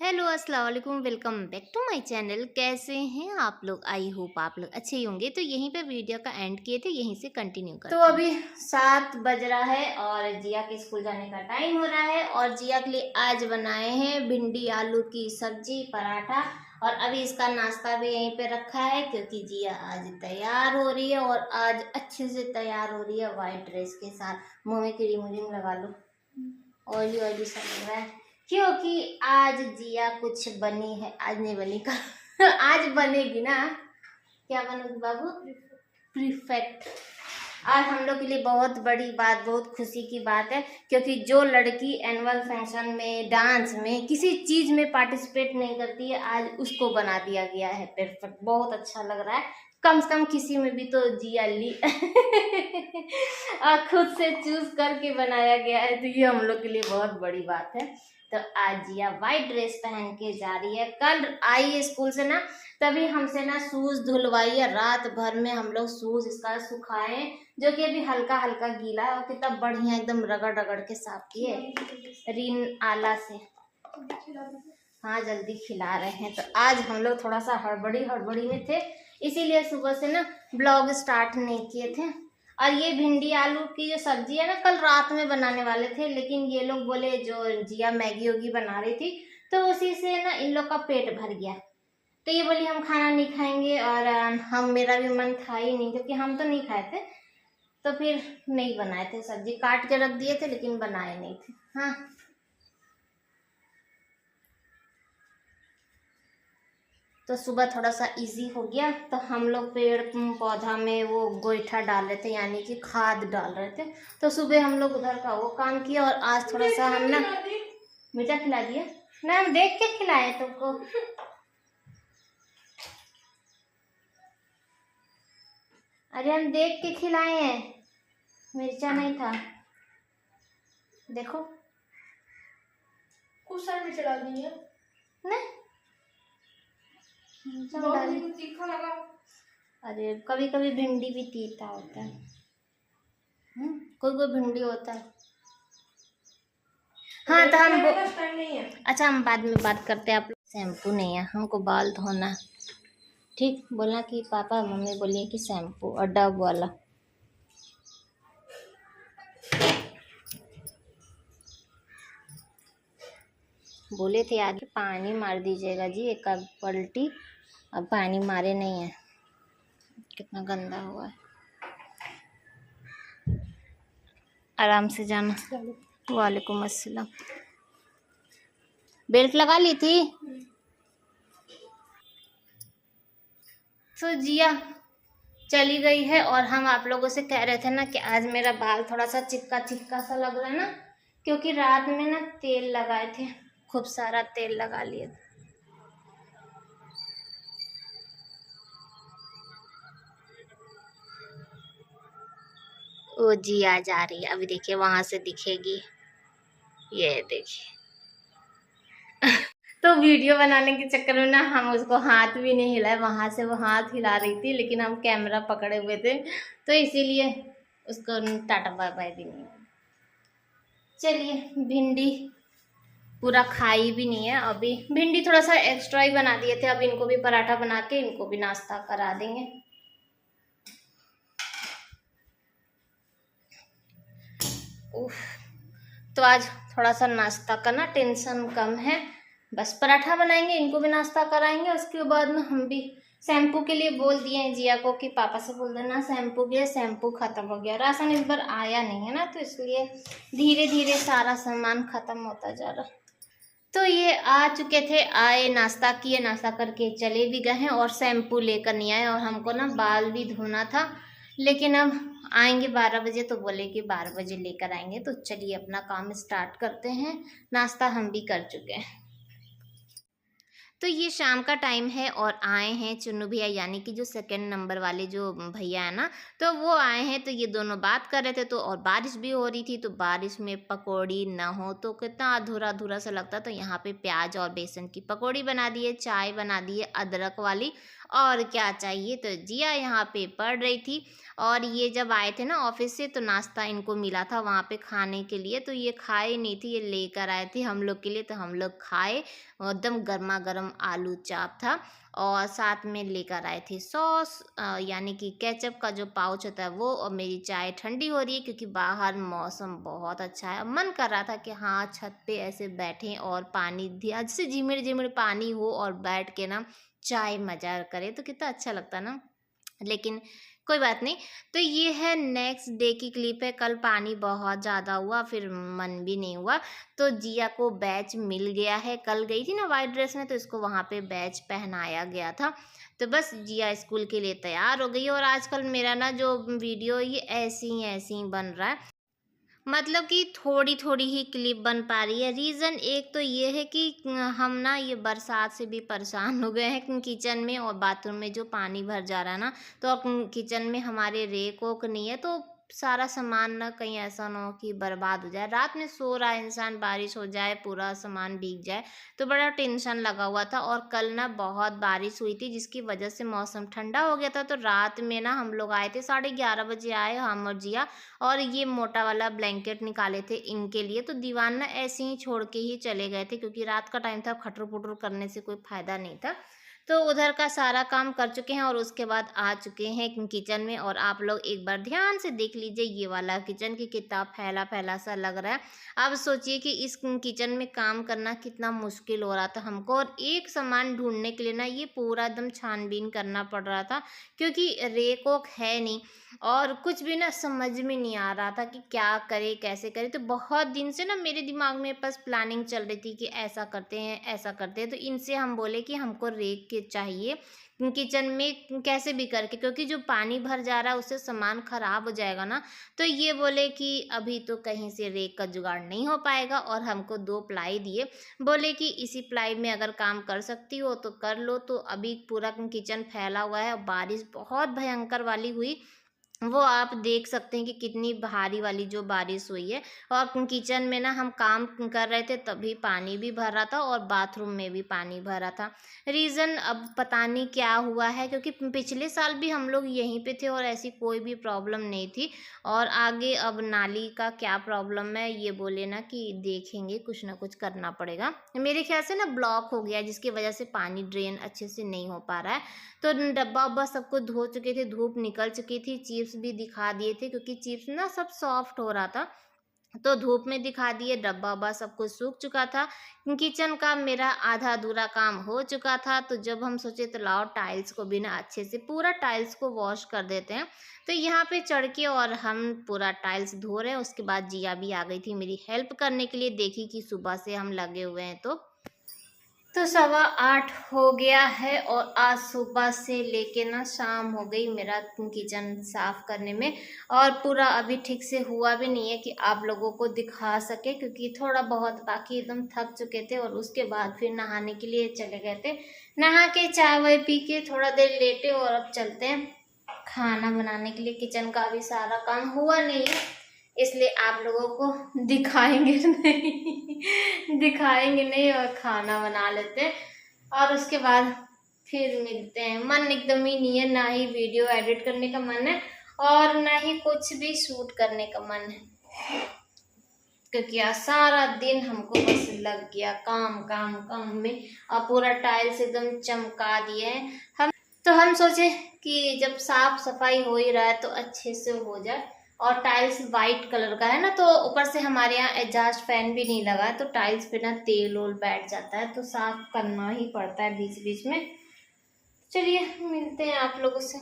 Hello अस्सलाम वालेकुम, welcome back to my channel. कैसे हैं आप लोग? आई होप आप लोग अच्छे ही होंगे। तो यहीं पे वीडियो का एंड किए थे, यहीं से कंटिन्यू करते हैं। तो अभी 7 बज रहा है और जिया के स्कूल जाने का टाइम हो रहा है और जिया के लिए आज बनाए हैं भिंडी आलू की सब्जी पराठा। और अभी इसका नाश्ता भी यहीं पे रखा है क्योंकि जिया आज तैयार हो रही है और आज अच्छे से तैयार हो रही है व्हाइट ड्रेस के साथ। मुँह में क्रीम व्रीम लगा लो, ऑयली ऑयली सा लग रहा है क्योंकि आज जिया कुछ बनी है। आज नहीं बनी का आज बनेगी ना। क्या बनोगी बाबू? प्रीफेक्ट। आज हम लोग के लिए बहुत बड़ी बात, बहुत खुशी की बात है क्योंकि जो लड़की एनुअल फंक्शन में, डांस में, किसी चीज में पार्टिसिपेट नहीं करती है आज उसको बना दिया गया है परफेक्ट। बहुत अच्छा लग रहा है। कम से कम किसी में भी तो जिया ली और खुद से चूज करके बनाया गया है तो ये हम लोग के लिए बहुत बड़ी बात है। तो आज जिया व्हाइट ड्रेस पहन के जा रही है। कल आई है स्कूल से ना, तभी हमसे ना शूज धुलवाई है। रात भर में हम लोग शूज इसका सुखाए हैं, जो कि अभी हल्का हल्का गीला है और कितना बढ़िया एकदम रगड़ रगड़ के साफ किए रिन आला से। हाँ जल्दी खिला रहे हैं। तो आज हम लोग थोड़ा सा हड़बड़ी में थे, इसीलिए सुबह से ना ब्लॉग स्टार्ट नहीं किए थे। और ये भिंडी आलू की जो सब्जी है ना, कल रात में बनाने वाले थे लेकिन ये लोग बोले, जो जिया मैगी वोगी बना रही थी तो उसी से ना इन लोग का पेट भर गया। तो ये बोली हम खाना नहीं खाएंगे और हम, मेरा भी मन था ही नहीं क्योंकि हम तो नहीं खाए थे। तो फिर नहीं बनाए थे, सब्जी काट के रख दिए थे लेकिन बनाए नहीं थे। हाँ तो सुबह थोड़ा सा इजी हो गया। तो हम लोग पेड़ पौधा में वो गोईठा डाल रहे थे, यानी कि खाद डाल रहे थे। तो सुबह हम लोग उधर का वो काम किया और आज थोड़ा सा हम ना मीठा खिला दिया ना। हम देख के खिलाए तुमको। अरे हम देख के खिलाए हैं, मिर्चा नहीं था। देखो कुछ सारे मिर्च डाल दी है नहीं, तीखा लगा। अरे कभी कभी भिंडी भी तीता होता है। कोई कोई भिंडी होता है। हाँ तो हम नहीं है। अच्छा हम बाद में बात करते हैं। आप लोग शैम्पू नहीं है, हमको बाल धोना। ठीक बोलना कि पापा मम्मी बोलिए कि शैम्पू और डब वाला। बोले थे यार पानी मार दीजिएगा जी एक आध पलटी, अब पानी मारे नहीं है। कितना गंदा हुआ है। आराम से जाना। वालेकुम अस्सलाम। बेल्ट लगा ली थी? तो जिया चली गई है और हम आप लोगों से कह रहे थे ना कि आज मेरा बाल थोड़ा सा चिपका चिपका सा लग रहा है ना, क्योंकि रात में ना तेल लगाए थे, खूब सारा तेल लगा लिए थे। वो जिया जा रही है, अभी देखिए वहां से दिखेगी, ये देखिए तो वीडियो बनाने के चक्कर में ना हम उसको हाथ भी नहीं हिलाए। वहां से वो हाथ हिला रही थी लेकिन हम कैमरा पकड़े हुए थे तो इसीलिए उसको टाटा बाय बाय भी नहीं। चलिए भिंडी पूरा खाई भी नहीं है, अभी भिंडी थोड़ा सा एक्स्ट्रा ही बना दिए थे। अब इनको भी पराठा बना के इनको भी नाश्ता करा देंगे। उफ, तो आज थोड़ा सा नाश्ता का ना टेंशन कम है। बस पराठा बनाएंगे, इनको भी नाश्ता कराएंगे। उसके बाद में हम भी शैम्पू के लिए बोल दिए हैं जिया को कि पापा से बोल देना शैम्पू के लिए, शैम्पू खत्म हो गया। राशन इस बार आया नहीं है ना, तो इसलिए धीरे धीरे सारा सामान खत्म होता जा रहा। तो ये आ चुके थे, आए नाश्ता किए, नाश्ता करके चले भी गए हैं और शैम्पू लेकर नहीं आए। और हमको ना बाल भी धोना था लेकिन अब आएंगे 12 बजे, तो बोले कि 12 बजे लेकर आएंगे। तो चलिए अपना काम स्टार्ट करते हैं। नाश्ता हम भी कर चुके हैं। तो ये शाम का टाइम है और आए हैं चुन्नू भैया, यानी कि जो सेकंड नंबर वाले जो भैया है ना, तो वो आए हैं। तो ये दोनों बात कर रहे थे, तो और बारिश भी हो रही थी, तो बारिश में पकौड़ी ना हो तो कितना अधूरा अधूरा सा लगता। तो यहाँ पे प्याज और बेसन की पकौड़ी बना दी है, चाय बना दी है अदरक वाली, और क्या चाहिए। तो जिया यहाँ पे पढ़ रही थी, और ये जब आए थे ना ऑफिस से, तो नाश्ता इनको मिला था वहाँ पे खाने के लिए, तो ये खाए नहीं थी, ये लेकर आए थे हम लोग के लिए। तो हम लोग खाए, एकदम गर्मा गर्म आलू चाप था, और साथ में लेकर आए थे सॉस, यानी कि केचप का जो पाउच होता है वो। और मेरी चाय ठंडी हो रही है क्योंकि बाहर मौसम बहुत अच्छा है। मन कर रहा था कि हाँ छत पे ऐसे बैठें और पानी जैसे झिमिर झिमिर पानी हो और बैठ के ना चाय मजा करे, तो कितना अच्छा लगता ना। लेकिन कोई बात नहीं। तो ये है नेक्स्ट डे की क्लिप है। कल पानी बहुत ज़्यादा हुआ, फिर मन भी नहीं हुआ। तो जिया को बैच मिल गया है, कल गई थी ना वाइट ड्रेस में, तो इसको वहाँ पे बैच पहनाया गया था। तो बस जिया स्कूल के लिए तैयार हो गई। और आजकल मेरा ना जो वीडियो ये ऐसे ही बन रहा है, मतलब कि थोड़ी थोड़ी ही क्लिप बन पा रही है। रीज़न एक तो ये है कि हम ना ये बरसात से भी परेशान हो गए हैं। किचन में और बाथरूम में जो पानी भर जा रहा है ना, तो किचन में हमारे रेक वोक नहीं है, तो सारा सामान ना कहीं ऐसा ना हो कि बर्बाद हो जाए। रात में सो रहा है इंसान, बारिश हो जाए पूरा सामान भीग जाए, तो बड़ा टेंशन लगा हुआ था। और कल ना बहुत बारिश हुई थी, जिसकी वजह से मौसम ठंडा हो गया था। तो रात में ना हम लोग आए थे, 11:30 बजे आए हम और जिया, और ये मोटा वाला ब्लैंकेट निकाले थे इनके लिए। तो दीवान ना ऐसे ही छोड़ के ही चले गए थे, क्योंकि रात का टाइम था, खटर पुटर करने से कोई फ़ायदा नहीं था। तो उधर का सारा काम कर चुके हैं, और उसके बाद आ चुके हैं किचन में। और आप लोग एक बार ध्यान से देख लीजिए ये वाला किचन की, कितना फैला फैला सा लग रहा है। अब सोचिए कि इस किचन में काम करना कितना मुश्किल हो रहा था हमको, और एक सामान ढूंढने के लिए ना ये पूरा एकदम छानबीन करना पड़ रहा था, क्योंकि रेक वोक है नहीं, और कुछ भी ना समझ में नहीं आ रहा था कि क्या करे कैसे करे। तो बहुत दिन से ना मेरे दिमाग में बस प्लानिंग चल रही थी कि ऐसा करते हैं ऐसा करते हैं। तो इनसे हम बोले कि हमको रेक के चाहिए किचन में कैसे भी करके, क्योंकि जो पानी भर जा रहा है उससे सामान खराब हो जाएगा ना। तो ये बोले कि अभी तो कहीं से रेक का जुगाड़ नहीं हो पाएगा, और हमको 2 प्लाई दिए, बोले कि इसी प्लाई में अगर काम कर सकती हो तो कर लो। तो अभी पूरा किचन फैला हुआ है, और बारिश बहुत भयंकर वाली हुई, वो आप देख सकते हैं कि कितनी भारी वाली जो बारिश हुई है। और किचन में ना हम काम कर रहे थे तभी पानी भी भर रहा था, और बाथरूम में भी पानी भरा था। रीज़न अब पता नहीं क्या हुआ है, क्योंकि पिछले साल भी हम लोग यहीं पे थे और ऐसी कोई भी प्रॉब्लम नहीं थी। और आगे अब नाली का क्या प्रॉब्लम है ये बोले ना कि देखेंगे, कुछ ना कुछ करना पड़ेगा। मेरे ख्याल से ना ब्लॉक हो गया, जिसकी वजह से पानी ड्रेन अच्छे से नहीं हो पा रहा है। तो डब्बा उब्बा सबको धो चुके थे, धूप निकल चुकी थी, चिप्स भी दिखा दिए थे, क्योंकि चिप्स ना सब सॉफ्ट हो रहा था, तो धूप में दिखा दिए। डब्बा उब्बा सब कुछ सूख चुका था। किचन का मेरा आधा अधूरा काम हो चुका था। तो जब हम सोचे तो लाओ टाइल्स को भी ना अच्छे से पूरा टाइल्स को वॉश कर देते हैं। तो यहाँ पे चढ़ के और हम पूरा टाइल्स धो रहे हैं। उसके बाद जिया भी आ गई थी मेरी हेल्प करने के लिए, देखी कि सुबह से हम लगे हुए हैं। तो 8:15 हो गया है, और आज सुबह से लेके ना शाम हो गई मेरा किचन साफ करने में। और पूरा अभी ठीक से हुआ भी नहीं है कि आप लोगों को दिखा सके, क्योंकि थोड़ा बहुत बाकी, एकदम थक चुके थे। और उसके बाद फिर नहाने के लिए चले गए थे, नहा के चाय वाय पी के थोड़ा देर लेटे, और अब चलते हैं खाना बनाने के लिए। किचन का अभी सारा काम हुआ नहीं है, इसलिए आप लोगों को दिखाएंगे नहीं और खाना बना लेते हैं, और उसके बाद फिर मिलते हैं। मन एकदम ही नहीं है, ना ही वीडियो एडिट करने का मन है और ना ही कुछ भी शूट करने का मन है, क्योंकि आज सारा दिन हमको बस लग गया काम काम काम में, और पूरा टाइल्स एकदम चमका दिए हैं हम सोचे कि जब साफ सफाई हो ही रहा है तो अच्छे से हो जाए। और टाइल्स वाइट कलर का है ना, तो ऊपर से हमारे यहाँ एग्जॉस्ट फैन भी नहीं लगा है, तो टाइल्स पे ना तेल ओल बैठ जाता है, तो साफ करना ही पड़ता है बीच बीच में। चलिए मिलते हैं आप लोगों से।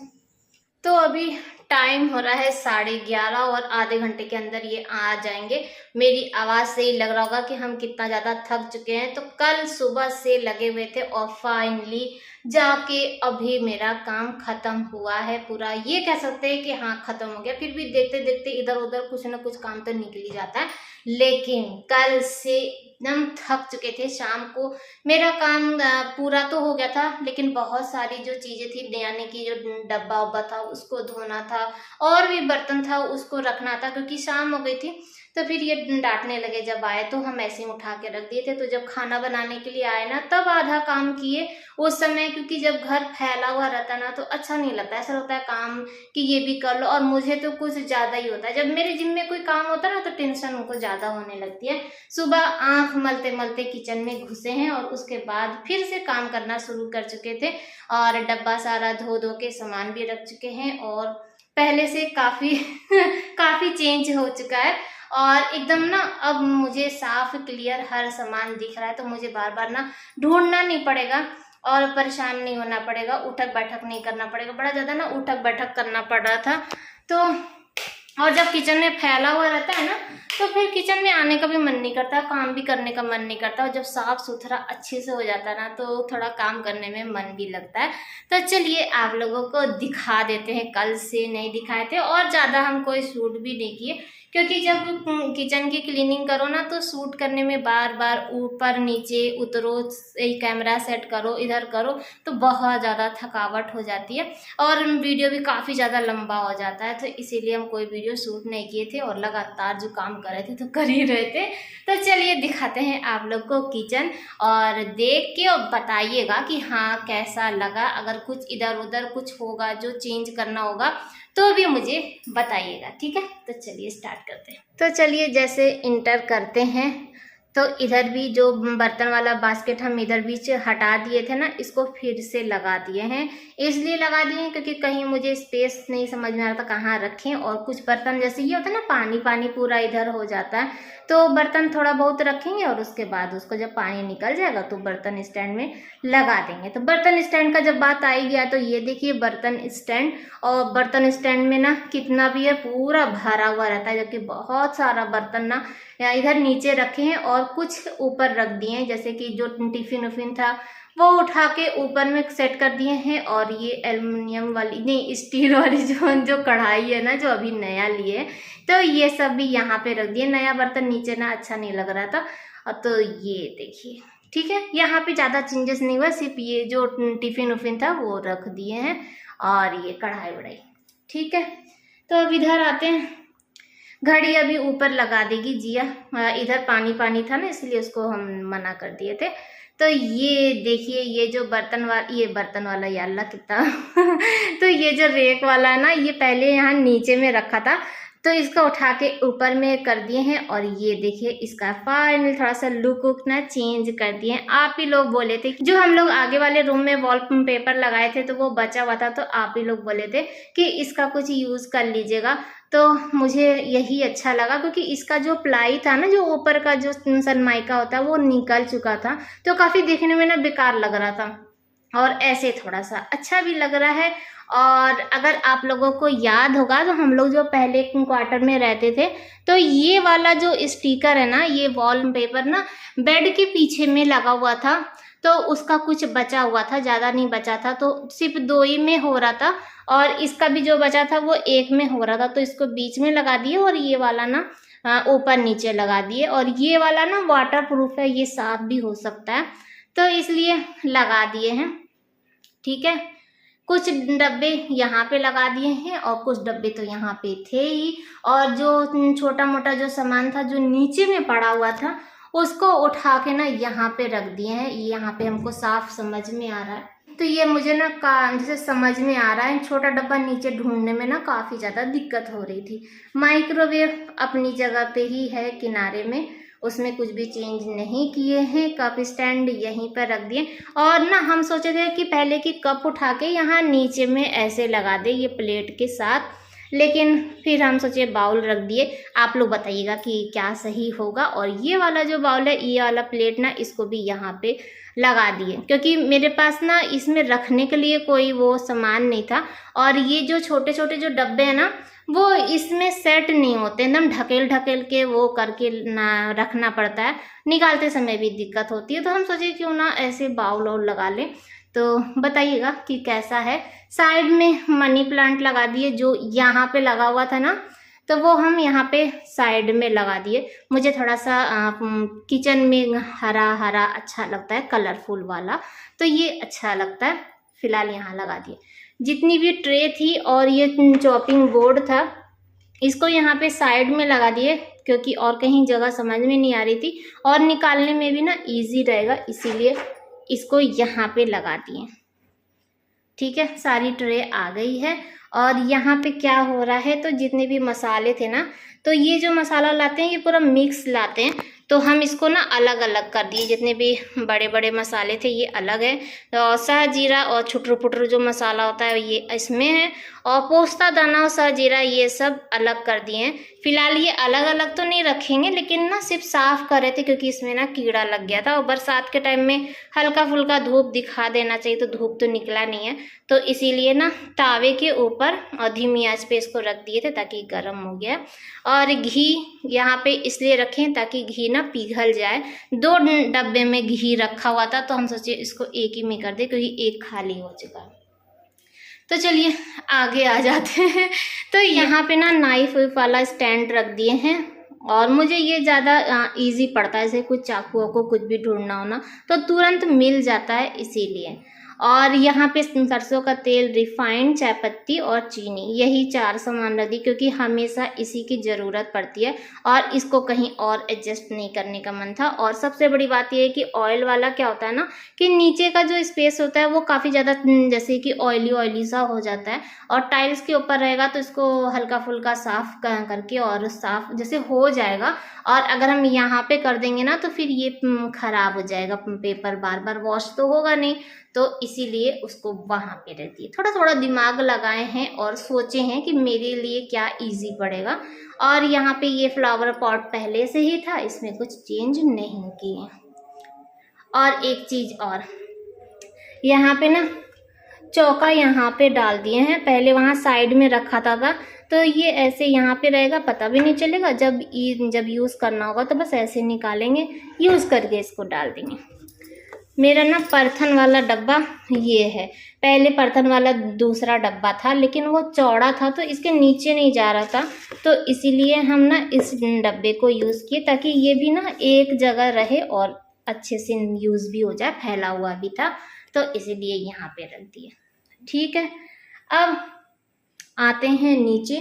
तो अभी टाइम हो रहा है 11:30, और आधे घंटे के अंदर ये आ जाएंगे। मेरी आवाज़ से ही लग रहा होगा कि हम कितना ज़्यादा थक चुके हैं। तो कल सुबह से लगे हुए थे, और फाइनली जाके अभी मेरा काम खत्म हुआ है पूरा। ये कह सकते हैं कि हाँ खत्म हो गया, फिर भी देखते देखते इधर उधर कुछ ना कुछ काम तो निकल ही जाता है। लेकिन कल से एकदम थक चुके थे। शाम को मेरा काम पूरा तो हो गया था, लेकिन बहुत सारी जो चीज़ें थी, यानी कि जो डब्बा उब्बा था उसको धोना था, और भी बर्तन था उसको रखना था, क्योंकि शाम हो गई थी। तो फिर ये डांटने लगे जब आए, तो हम ऐसे ही उठा के रख दिए थे। तो जब खाना बनाने के लिए आए ना, तब आधा काम किए उस समय, क्योंकि जब घर फैला हुआ रहता ना तो अच्छा नहीं लगता। ऐसा होता है काम कि ये भी कर लो, और मुझे तो कुछ ज़्यादा ही होता है। जब मेरे जिम में कोई काम होता है ना तो टेंशन उनको ज़्यादा होने लगती है। सुबह आँख मलते मलते किचन में घुसे हैं, और उसके बाद फिर से काम करना शुरू कर चुके थे, और डब्बा सारा धो धो के सामान भी रख चुके हैं, और पहले से काफ़ी काफ़ी चेंज हो चुका है। और एकदम ना अब मुझे साफ क्लियर हर सामान दिख रहा है, तो मुझे बार बार ना ढूंढना नहीं पड़ेगा और परेशान नहीं होना पड़ेगा, उठक बैठक नहीं करना पड़ेगा। बड़ा ज़्यादा ना उठक बैठक करना पड़ रहा था। तो और जब किचन में फैला हुआ रहता है ना, तो फिर किचन में आने का भी मन नहीं करता, काम भी करने का मन नहीं करता। और जब साफ सुथरा अच्छे से हो जाता है ना, तो थोड़ा काम करने में मन भी लगता है। तो चलिए आप लोगों को दिखा देते हैं, कल से नहीं दिखाए थे, और ज़्यादा हम कोई शूट भी नहीं किए, क्योंकि जब किचन की क्लीनिंग करो ना, तो शूट करने में बार बार ऊपर नीचे उतरो, कैमरा सेट करो, इधर करो, तो बहुत ज़्यादा थकावट हो जाती है, और वीडियो भी काफ़ी ज़्यादा लंबा हो जाता है। तो इसीलिए हम कोई वीडियो शूट नहीं किए थे, और लगातार जो काम कर रहे थे तो कर ही रहे थे। तो चलिए दिखाते हैं आप लोग को किचन, और देख के और बताइएगा कि हाँ कैसा लगा। अगर कुछ इधर उधर कुछ होगा जो चेंज करना होगा तो भी मुझे बताइएगा, ठीक है। तो चलिए स्टार्ट करते हैं। तो चलिए जैसे इंटर करते हैं, तो इधर भी जो बर्तन वाला बास्केट हम इधर बीच हटा दिए थे ना, इसको फिर से लगा दिए हैं। इसलिए लगा दिए हैं क्योंकि कहीं मुझे स्पेस नहीं समझ में आ रहा था कहाँ रखें, और कुछ बर्तन जैसे ये होता है ना, पानी पानी पूरा इधर हो जाता है, तो बर्तन थोड़ा बहुत रखेंगे, और उसके बाद उसको जब पानी निकल जाएगा तो बर्तन स्टैंड में लगा देंगे। तो बर्तन स्टैंड का जब बात आई गया, तो ये देखिए बर्तन स्टैंड, और बर्तन स्टैंड में ना कितना भी है पूरा भरा हुआ रहता है, जबकि बहुत सारा बर्तन ना इधर नीचे रखे हैं, और कुछ ऊपर रख दिए हैं, जैसे कि जो टिफिन उफिन था वो उठा के ऊपर में सेट कर दिए हैं। और ये एल्युमिनियम वाली नहीं, स्टील वाली जो कढ़ाई है ना, जो अभी नया लिए, तो ये सब भी यहाँ पे रख दिए। नया बर्तन नीचे ना अच्छा नहीं लग रहा था। और तो ये देखिए, ठीक है, यहाँ पे ज़्यादा चेंजेस नहीं हुआ, सिर्फ ये जो टिफिन उफिन था वो रख दिए हैं, और ये कढ़ाई वढ़ाई, ठीक है। तो अब इधर आते हैं, घड़ी अभी ऊपर लगा देगी जिया, इधर पानी पानी था ना, इसलिए उसको हम मना कर दिए थे। तो ये देखिए, ये जो बर्तन वाला या अल्लाह कितना तो ये जो रेक वाला है ना, ये पहले यहाँ नीचे में रखा था, तो इसको उठा के ऊपर में कर दिए हैं। और ये देखिए इसका फाइनल थोड़ा सा लुक उक ना चेंज कर दिए हैं। आप ही लोग बोले थे, जो हम लोग आगे वाले रूम में वॉल पेपर लगाए थे तो वो बचा हुआ था, तो आप ही लोग बोले थे कि इसका कुछ यूज़ कर लीजिएगा। तो मुझे यही अच्छा लगा, क्योंकि इसका जो प्लाई था ना, जो ऊपर का जो सनमाइका होता है वो निकल चुका था, तो काफ़ी देखने में ना बेकार लग रहा था, और ऐसे थोड़ा सा अच्छा भी लग रहा है। और अगर आप लोगों को याद होगा, तो हम लोग जो पहले क्वार्टर में रहते थे, तो ये वाला जो स्टिकर है ना, ये वॉल पेपर ना बेड के पीछे में लगा हुआ था, तो उसका कुछ बचा हुआ था, ज़्यादा नहीं बचा था, तो सिर्फ 2 ही में हो रहा था, और इसका भी जो बचा था वो 1 में हो रहा था, तो इसको बीच में लगा दिए, और ये वाला ना ऊपर नीचे लगा दिए। और ये वाला ना वाटर प्रूफ है, ये साफ भी हो सकता है, तो इसलिए लगा दिए हैं, ठीक है। कुछ डब्बे यहाँ पे लगा दिए हैं, और कुछ डब्बे तो यहाँ पे थे ही, और जो छोटा मोटा जो सामान था जो नीचे में पड़ा हुआ था, उसको उठा के ना यहाँ पे रख दिए हैं। यहाँ पे हमको साफ समझ में आ रहा है, तो ये मुझे ना जैसे समझ में आ रहा है, छोटा डब्बा नीचे ढूंढने में ना काफ़ी ज़्यादा दिक्कत हो रही थी। माइक्रोवेव अपनी जगह पे ही है किनारे में, उसमें कुछ भी चेंज नहीं किए हैं। कप स्टैंड यहीं पर रख दिए, और ना हम सोचे थे कि पहले की कप उठा के यहाँ नीचे में ऐसे लगा दे ये प्लेट के साथ, लेकिन फिर हम सोचे बाउल रख दिए। आप लोग बताइएगा कि क्या सही होगा। और ये वाला जो बाउल है, ये वाला प्लेट ना, इसको भी यहाँ पे लगा दिए, क्योंकि मेरे पास ना इसमें रखने के लिए कोई वो सामान नहीं था, और ये जो छोटे छोटे जो डब्बे हैं ना, वो इसमें सेट नहीं होते, एकदम ढकेल ढकेल के वो करके ना रखना पड़ता है, निकालते समय भी दिक्कत होती है। तो हम सोचे क्यों ना ऐसे बाउल और लगा लें। तो बताइएगा कि कैसा है। साइड में मनी प्लांट लगा दिए, जो यहाँ पे लगा हुआ था ना, तो वो हम यहाँ पे साइड में लगा दिए। मुझे थोड़ा सा किचन में हरा हरा अच्छा लगता है, कलरफुल वाला, तो ये अच्छा लगता है, फिलहाल यहाँ लगा दिए। जितनी भी ट्रे थी और ये चॉपिंग बोर्ड था, इसको यहाँ पे साइड में लगा दिए क्योंकि और कहीं जगह समझ में नहीं आ रही थी और निकालने में भी ना इजी रहेगा, इसीलिए इसको यहाँ पे लगा दिए। ठीक है, सारी ट्रे आ गई है। और यहाँ पे क्या हो रहा है, तो जितने भी मसाले थे ना, तो ये जो मसाला लाते हैं ये पूरा मिक्स लाते हैं, तो हम इसको ना अलग अलग कर दिए। जितने भी बड़े बड़े मसाले थे ये अलग है, तो शाह जीरा और छुटरू पुटरू जो मसाला होता है ये इसमें है, और पोस्ता दाना और शाह जीरा ये सब अलग कर दिए हैं। फिलहाल ये अलग अलग तो नहीं रखेंगे, लेकिन ना सिर्फ साफ कर रहे थे क्योंकि इसमें ना कीड़ा लग गया था, और बरसात के टाइम में हल्का फुल्का धूप दिखा देना चाहिए, तो धूप तो निकला नहीं है, तो इसीलिए ना तावे के ऊपर और धीमी आंच पे इसको रख दिए थे ताकि गर्म हो गया। और घी यहाँ पे इसलिए रखें ताकि घी ना पिघल जाए। 2 डब्बे में घी रखा हुआ था, तो हम सोचे इसको एक ही में कर दे क्योंकि एक खाली हो चुका है। तो चलिए आगे आ जाते हैं। तो यहाँ पे ना नाइफ वाला स्टैंड रख दिए हैं, और मुझे ये ज़्यादा इजी पड़ता है, जैसे कुछ चाकुओं को कुछ भी ढूंढना होना तो तुरंत मिल जाता है, इसीलिए। और यहाँ पे सरसों का तेल, रिफाइंड, चाय पत्ती और चीनी, यही 4 सामान रख दी क्योंकि हमेशा इसी की ज़रूरत पड़ती है और इसको कहीं और एडजस्ट नहीं करने का मन था। और सबसे बड़ी बात यह है कि ऑयल वाला क्या होता है ना कि नीचे का जो स्पेस होता है वो काफ़ी ज़्यादा जैसे कि ऑयली सा हो जाता है, और टाइल्स के ऊपर रहेगा तो इसको हल्का फुल्का साफ करके और साफ जैसे हो जाएगा। और अगर हम यहाँ पे कर देंगे ना तो फिर ये खराब हो जाएगा, पेपर बार बार वॉश तो होगा नहीं, तो इसीलिए उसको वहाँ पे रहती है। थोड़ा थोड़ा दिमाग लगाए हैं और सोचे हैं कि मेरे लिए क्या इजी पड़ेगा। और यहाँ पे ये फ्लावर पॉट पहले से ही था, इसमें कुछ चेंज नहीं किए। और एक चीज़ और, यहाँ पे ना चौका यहाँ पे डाल दिए हैं, पहले वहाँ साइड में रखा था तो ये ऐसे यहाँ पे रहेगा, पता भी नहीं चलेगा। जब यूज़ करना होगा तो बस ऐसे निकालेंगे, यूज़ करके इसको डाल देंगे। मेरा ना परथन वाला डब्बा ये है, पहले परथन वाला दूसरा डब्बा था लेकिन वो चौड़ा था तो इसके नीचे नहीं जा रहा था, तो इसीलिए हम ना इस डब्बे को यूज़ किए ताकि ये भी ना एक जगह रहे और अच्छे से यूज़ भी हो जाए, फैला हुआ भी था तो इसीलिए यहाँ पे रख दिए। ठीक है, अब आते हैं नीचे,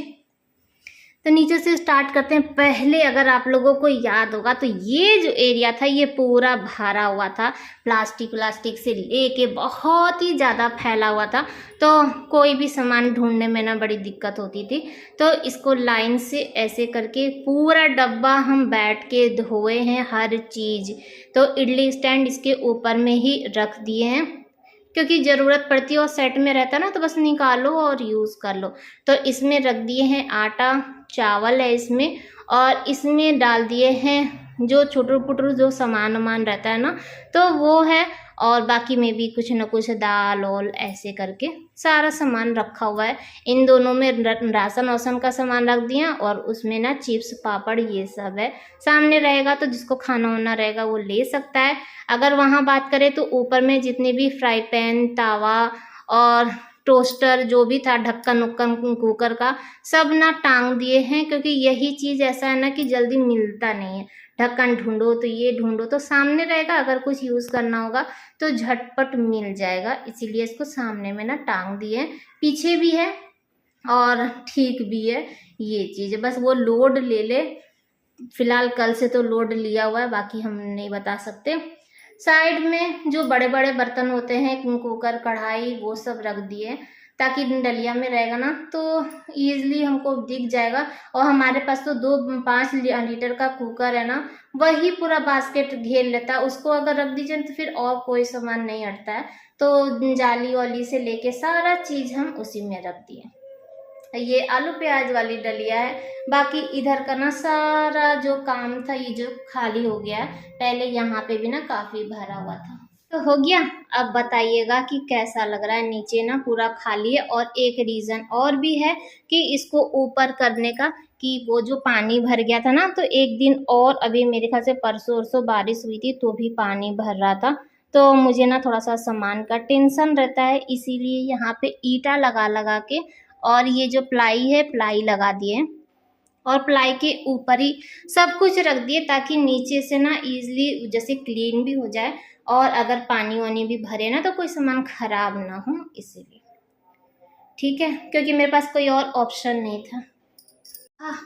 तो नीचे से स्टार्ट करते हैं। पहले अगर आप लोगों को याद होगा तो ये जो एरिया था ये पूरा भरा हुआ था, प्लास्टिक से लेके बहुत ही ज़्यादा फैला हुआ था, तो कोई भी सामान ढूंढने में ना बड़ी दिक्कत होती थी। तो इसको लाइन से ऐसे करके पूरा डब्बा हम बैठ के धोए हैं हर चीज़। तो इडली स्टैंड इसके ऊपर में ही रख दिए हैं क्योंकि ज़रूरत पड़ती है और सेट में रहता ना तो बस निकालो और यूज़ कर लो। तो इसमें रख दिए हैं आटा, चावल है इसमें, और इसमें डाल दिए हैं जो छुटरू पुटरू जो सामान रहता है ना तो वो है, और बाकी में भी कुछ न कुछ दाल और ऐसे करके सारा सामान रखा हुआ है। इन दोनों में राशन वासन का सामान रख दिया और उसमें ना चिप्स पापड़ ये सब है। सामने रहेगा तो जिसको खाना वाना रहेगा वो ले सकता है। अगर वहाँ बात करें तो ऊपर में जितने भी फ्राई पैन, तावा और टोस्टर जो भी था, ढक्कन उक्कन कुकर का सब ना टांग दिए हैं क्योंकि यही चीज़ ऐसा है ना कि जल्दी मिलता नहीं है। ढक्कन ढूंढो तो ये ढूंढो तो सामने रहेगा, अगर कुछ यूज़ करना होगा तो झटपट मिल जाएगा, इसीलिए इसको सामने में ना टांग दिए। पीछे भी है और ठीक भी है ये चीज़, बस वो लोड ले ले। फिलहाल कल से तो लोड लिया हुआ है, बाकी हम नहीं बता सकते। साइड में जो बड़े बड़े बर्तन होते हैं, कुकर, कढ़ाई, वो सब रख दिए ताकि डलिया में रहेगा ना तो ईजिली हमको दिख जाएगा। और हमारे पास तो 5 लीटर का कुकर है ना, वही पूरा बास्केट घेर लेता है। उसको अगर रख दीजिए तो फिर और कोई सामान नहीं हटता है, तो जाली वाली से लेके सारा चीज़ हम उसी में रख दिए। ये आलू प्याज वाली डलिया है, बाकी इधर का ना सारा जो काम था ये जो खाली हो गया है। पहले यहाँ पे भी ना काफ़ी भरा हुआ था, तो हो गया। अब बताइएगा कि कैसा लग रहा है। नीचे ना पूरा खाली है, और एक रीज़न और भी है कि इसको ऊपर करने का, कि वो जो पानी भर गया था ना तो एक दिन और अभी मेरे ख्याल से परसों बारिश हुई थी तो भी पानी भर रहा था, तो मुझे ना थोड़ा सा सामान का टेंशन रहता है, इसीलिए यहाँ पे ईंटा लगा के और ये जो प्लाई है प्लाई लगा दिए और प्लाई के ऊपर ही सब कुछ रख दिए ताकि नीचे से ना ईजिली जैसे क्लीन भी हो जाए, और अगर पानी वानी भी भरे ना तो कोई सामान खराब ना हो, इसीलिए। ठीक है, क्योंकि मेरे पास कोई और ऑप्शन नहीं था।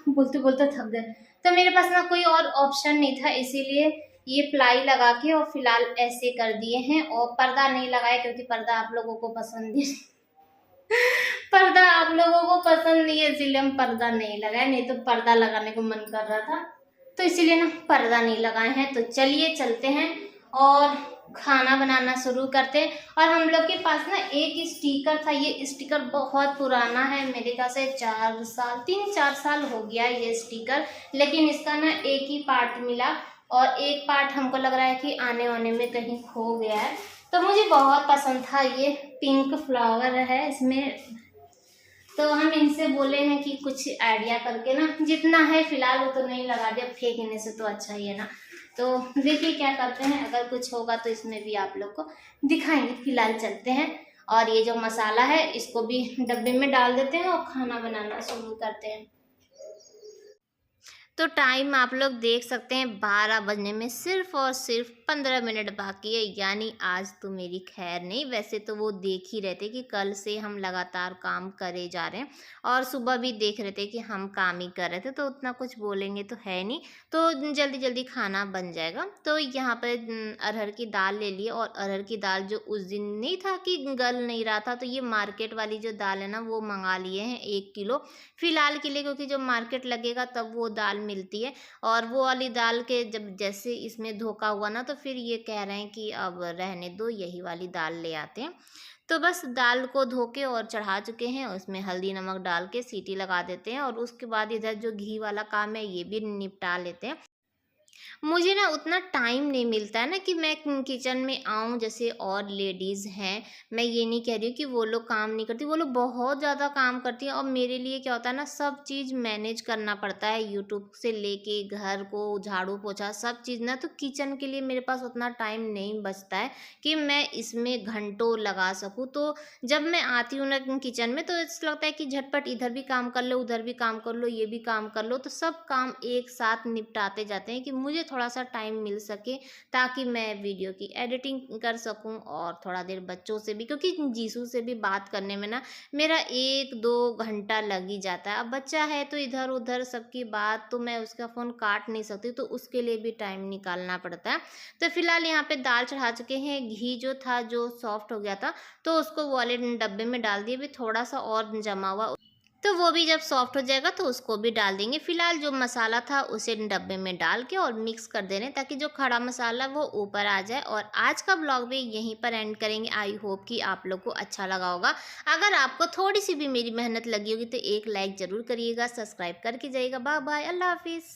बोलते बोलते थक गए। तो मेरे पास ना कोई और ऑप्शन नहीं था, इसीलिए ये प्लाई लगा के और फिलहाल ऐसे कर दिए हैं। और पर्दा नहीं लगाया क्योंकि पर्दा आप लोगों को पसंद नहीं पर्दा आप लोगों को पसंद नहीं है, इसीलिए हम पर्दा नहीं लगाए, नहीं तो पर्दा लगाने को मन कर रहा था, तो इसीलिए ना पर्दा नहीं लगाए हैं। तो चलिए चलते हैं और खाना बनाना शुरू करते हैं। और हम लोग के पास ना एक स्टिकर था, ये स्टिकर बहुत पुराना है, मेरे ख्याल से 3-4 साल हो गया ये स्टिकर, लेकिन इसका ना एक ही पार्ट मिला और एक पार्ट हमको लग रहा है कि आने वाने में कहीं खो गया है। तो मुझे बहुत पसंद था, ये पिंक फ्लावर है इसमें। तो हम इनसे बोले हैं कि कुछ आइडिया करके ना, जितना है फिलहाल वो तो नहीं लगा दिया, फेंकने से तो अच्छा ही है ना। तो देखिए क्या करते हैं, अगर कुछ होगा तो इसमें भी आप लोग को दिखाएंगे। फिलहाल चलते हैं और ये जो मसाला है इसको भी डब्बे में डाल देते हैं और खाना बनाना शुरू करते हैं। तो टाइम आप लोग देख सकते हैं 12 बजने में सिर्फ और सिर्फ 15 मिनट बाकी है, यानी आज तो मेरी खैर नहीं। वैसे तो वो देख ही रहे थे कि कल से हम लगातार काम करे जा रहे हैं और सुबह भी देख रहे थे कि हम काम ही कर रहे थे, तो उतना कुछ बोलेंगे तो है नहीं, तो जल्दी जल्दी खाना बन जाएगा। तो यहाँ पर अरहर की दाल ले लिए, और अरहर की दाल जो उस दिन नहीं था कि गल नहीं रहा था, तो ये मार्केट वाली जो दाल है ना वो मंगा लिए हैं 1 किलो फिलहाल के लिए, क्योंकि जब मार्केट लगेगा तब वो दाल मिलती है। और वो वाली दाल के जब जैसे इसमें धोखा हुआ ना, तो फिर ये कह रहे हैं कि अब रहने दो, यही वाली दाल ले आते हैं। तो बस दाल को धो के और चढ़ा चुके हैं, उसमें हल्दी नमक डाल के सीटी लगा देते हैं, और उसके बाद इधर जो घी वाला काम है ये भी निपटा लेते हैं। मुझे ना उतना टाइम नहीं मिलता है ना कि मैं किचन में आऊँ, जैसे और लेडीज़ हैं, मैं ये नहीं कह रही हूँ कि वो लोग काम नहीं करती, वो लोग बहुत ज़्यादा काम करती हैं। और मेरे लिए क्या होता है ना, सब चीज़ मैनेज करना पड़ता है, यूट्यूब से लेके घर को झाड़ू पोछा सब चीज़ ना, तो किचन के लिए मेरे पास उतना टाइम नहीं बचता है कि मैं इसमें घंटों लगा सकूँ। तो जब मैं आती हूँ ना किचन में, तो ऐसा लगता है कि झटपट इधर भी काम कर लो, उधर भी काम कर लो, ये भी काम कर लो, तो सब काम एक साथ निपटाते जाते हैं कि मुझे थोड़ा सा टाइम मिल सके, ताकि मैं वीडियो की एडिटिंग कर सकूं और थोड़ा देर बच्चों से भी, क्योंकि जीसू से भी बात करने में ना मेरा 1-2 घंटा लग ही जाता है। अब बच्चा है तो इधर उधर सबकी बात, तो मैं उसका फ़ोन काट नहीं सकती, तो उसके लिए भी टाइम निकालना पड़ता है। तो फिलहाल यहाँ पे दाल चढ़ा चुके हैं, घी जो था जो सॉफ्ट हो गया था तो उसको वाले डब्बे में डाल दिए, भी थोड़ा सा और जमा हुआ, तो वो भी जब सॉफ्ट हो जाएगा तो उसको भी डाल देंगे। फिलहाल जो मसाला था उसे डब्बे में डाल के और मिक्स कर देने, ताकि जो खड़ा मसाला वो ऊपर आ जाए। और आज का ब्लॉग भी यहीं पर एंड करेंगे। आई होप कि आप लोग को अच्छा लगा होगा। अगर आपको थोड़ी सी भी मेरी मेहनत लगी होगी तो एक लाइक ज़रूर करिएगा, सब्सक्राइब करके जाइएगा। बाय बाय, अल्लाह हाफिज़।